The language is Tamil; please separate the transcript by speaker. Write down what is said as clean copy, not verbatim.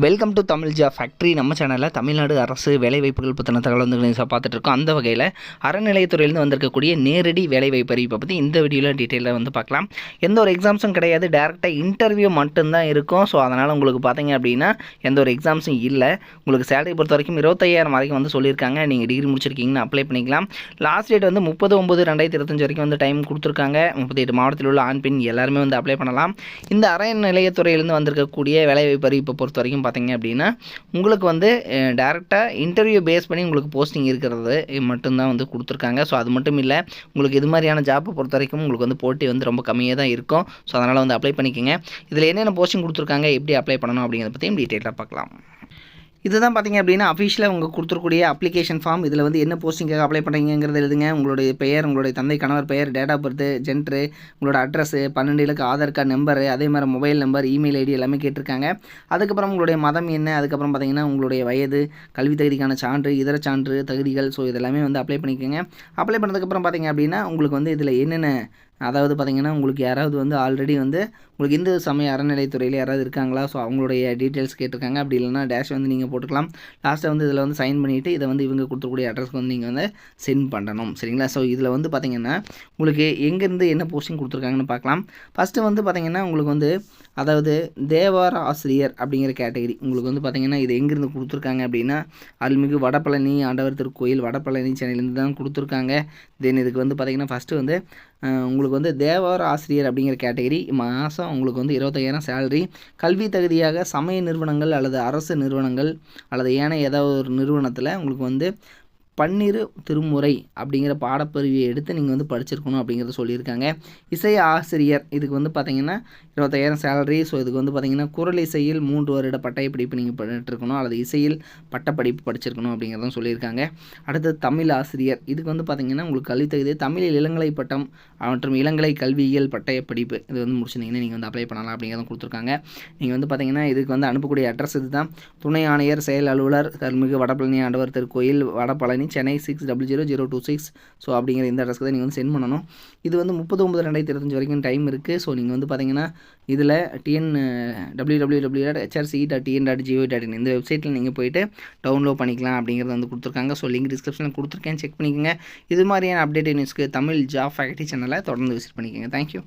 Speaker 1: Welcome to Tamil job factory. நம்ம சேனலில் தமிழ்நாடு அரசு வேலைவாய்ப்புகள் பற்றின தகவல் வந்து பார்த்துட்டு இருக்கோம். அந்த வகையில் அறநிலையத்துறையிலேருந்து வந்திருக்கக்கூடிய நேரடி வேலைவாய்ப்பு அறிவிப்பை பற்றி இந்த வீடியோவில் டீட்டெயிலாக வந்து பார்க்கலாம். எந்த ஒரு எக்ஸாம்ஸும் கிடையாது, டேரெக்டாக இன்டர்வியூ மட்டும்தான் இருக்கும். ஸோ அதனால் உங்களுக்கு பார்த்தீங்க அப்படின்னா எந்த ஒரு எக்ஸாம்ஸும் இல்லை. உங்களுக்கு சேலரி பொறுத்த வரைக்கும் 25,000 வரைக்கும் வந்து சொல்லியிருக்காங்க. நீங்கள் டிகிரி முடிச்சிருக்கீங்கன்னு அப்ளை பண்ணிக்கலாம். லாஸ்ட் டேட் வந்து 30/9/2025 வரைக்கும் வந்து டைம் கொடுத்துருக்காங்க. 38 மாவட்டத்தில் உள்ள ஆண் பெண் எல்லாருமே வந்து அப்ளை பண்ணலாம். இந்த அறநிலையத்துறையிலேருந்து வந்திருக்கக்கூடிய வேலைவாய்ப்பு அறிவிப்பை பொறுத்த வரைக்கும் பார்த்தீங்க அப்படின்னா உங்களுக்கு வந்து டேரெக்டாக இன்டர்வியூ பேஸ் பண்ணி உங்களுக்கு போஸ்டிங் இருக்கிறது மட்டும்தான் வந்து கொடுத்துருக்காங்க. ஸோ அது மட்டும் இல்லை, உங்களுக்கு இது மாதிரியான ஜாப்பை பொறுத்த வரைக்கும் உங்களுக்கு வந்து போட்டி வந்து ரொம்ப கம்மியாக தான் இருக்கும். ஸோ அதனால் வந்து அப்ளை பண்ணிக்கோங்க. இதில் என்னென்ன போஸ்டிங் கொடுத்துருக்காங்க, எப்படி அப்ளை பண்ணணும் அப்படிங்கிறத பற்றியும் டீட்டெயிலாக பார்க்கலாம். இதுதான் பார்த்தீங்க அப்படின்னா அஃபிஷியலாக உங்களுக்கு கொடுத்துருக்கூடிய அப்ளிகேஷன் ஃபார்ம். இதில் வந்து என்ன போஸ்டிங்காக அப்ளை பண்ணுறீங்கிறது எழுதுங்க. உங்களுடைய பெயர், உங்களுடைய தந்தை கணவர் பெயர், டேட் ஆஃப் பர்த், ஜென்ட்ரு, உங்களோட அட்ரஸ், 12 இலக்க ஆதார் கார்டு நம்பரு, அதே மாதிரி மொபைல் நம்பர், இமெயில் ஐடி எல்லாமே கேட்டிருக்காங்க. அதுக்கப்புறம் உங்களுடைய மதம் என்ன, அதுக்கப்புறம் பார்த்தீங்கன்னா உங்களுடைய வயது, கல்வி தகுதிக்கான சான்று, இதர சான்று தகுதிகள். ஸோ இதெல்லாமே வந்து அப்ளை பண்ணிக்கோங்க. அப்ளை பண்ணதுக்கப்புறம் பார்த்தீங்க அப்படின்னா உங்களுக்கு வந்து இதில் என்னென்ன, அதாவது பார்த்தீங்கன்னா உங்களுக்கு யாராவது வந்து ஆல்ரெடி வந்து உங்களுக்கு இந்து சமய அறநிலையத்துறையில் யாராவது இருக்காங்களா, ஸோ அவங்களுடைய டீட்டெயில்ஸ் கேட்டிருக்காங்க. அப்படி இல்லைனா டேஷ் வந்து நீங்கள் போட்டுக்கலாம். லாஸ்ட்டாக வந்து இதில் வந்து சைன் பண்ணிவிட்டு இதை வந்து இவங்க கொடுத்துக்கூடிய அட்ரஸ்க்கு வந்து நீங்கள் வந்து சென்ட் பண்ணணும். சரிங்களா? ஸோ இதில் வந்து பார்த்தீங்கன்னா உங்களுக்கு எங்கேருந்து என்ன போஸ்டிங் கொடுத்துருக்காங்கன்னு பார்க்கலாம். ஃபஸ்ட்டு வந்து பார்த்தீங்கன்னா உங்களுக்கு வந்து அதாவது தேவார ஆசிரியர் அப்படிங்கிற கேட்டகரி உங்களுக்கு வந்து பார்த்தீங்கன்னா இது எங்கேருந்து கொடுத்துருக்காங்க அப்படின்னா அருள்மிகு வடபழனி ஆண்டவர் திருக்கோயில் வடபழனி சென்னையிலேருந்து தான் கொடுத்துருக்காங்க. தென் இதுக்கு வந்து பார்த்தீங்கன்னா ஃபஸ்ட்டு வந்து உங்களுக்கு வந்து தேவார ஆசிரியர் அப்படிங்கிற கேட்டகரி மாதம் உங்களுக்கு வந்து 25,000 சேலரி. கல்வி தகுதியாக சமய நிறுவனங்கள் அல்லது அரசு நிறுவனங்கள் அல்லது ஏனைய ஏதாவது ஒரு நிறுவனத்தில் உங்களுக்கு வந்து பன்னிரு திருமுறை அப்படிங்கிற பாடப்பிரிவியை எடுத்து நீங்கள் வந்து படிச்சிருக்கணும் அப்படிங்கிறத சொல்லியிருக்காங்க. இசை ஆசிரியர் இதுக்கு வந்து பார்த்திங்கன்னா 25,000 சேலரி. ஸோ இதுக்கு வந்து பார்த்திங்கன்னா குரல் இசையில் 3 வருட பட்டயப்படிப்பு நீங்கள் பண்ணிட்டுருக்கணும் அல்லது இசையில் பட்டப்படிப்பு படிச்சிருக்கணும் அப்படிங்கிறதும் சொல்லியிருக்காங்க. அடுத்தது தமிழ் ஆசிரியர் இதுக்கு வந்து பார்த்திங்கன்னா உங்களுக்கு கல்வி தகுதி தமிழில் இளங்கலை பட்டம் மற்றும் இளங்கலை கல்வியியல் பட்டயப்படிப்பு இது வந்து முடிச்சிருந்தீங்கன்னா நீங்கள் வந்து அப்ளை பண்ணலாம் அப்படிங்கிறதும் கொடுத்துருக்காங்க. நீங்கள் வந்து பார்த்திங்கன்னா இதுக்கு வந்து அனுப்பக்கூடிய அட்ரஸ் இது தான். துணை ஆணையர் செயல் அலுவலர் அருள்மிகு வடபழனி ஆண்டவர் திருக்கோயில் வடபழனி சென்னை 600026. ஸோ அப்படிங்கிற இந்த அட்ரஸ்க்கு தான் நீங்கள் வந்து சென்ட் பண்ணணும். இது வந்து 30/9/2025 வரைக்கும் டைம் இருக்குது. ஸோ நீங்கள் வந்து பார்த்தீங்கன்னா இதில் www.hrce.tn.gov.in இந்த வெப்சைட்டில் நீங்கள் போய்ட்டு டவுன்லோட் பண்ணிக்கலாம் அப்படிங்கிறது வந்து கொடுத்துருக்காங்க. ஸோ லிங்க் டிஸ்கிரிப்ஷனில் கொடுத்துருக்கேன், செக் பண்ணிக்கோங்க. இது மாதிரியான அப்டேட் நியூஸ்க்கு தமிழ் ஜாப் ஃபேக்ட்ரி சேனலை தொடர்ந்து விசிட் பண்ணிக்கோங்க. தேங்க்யூ.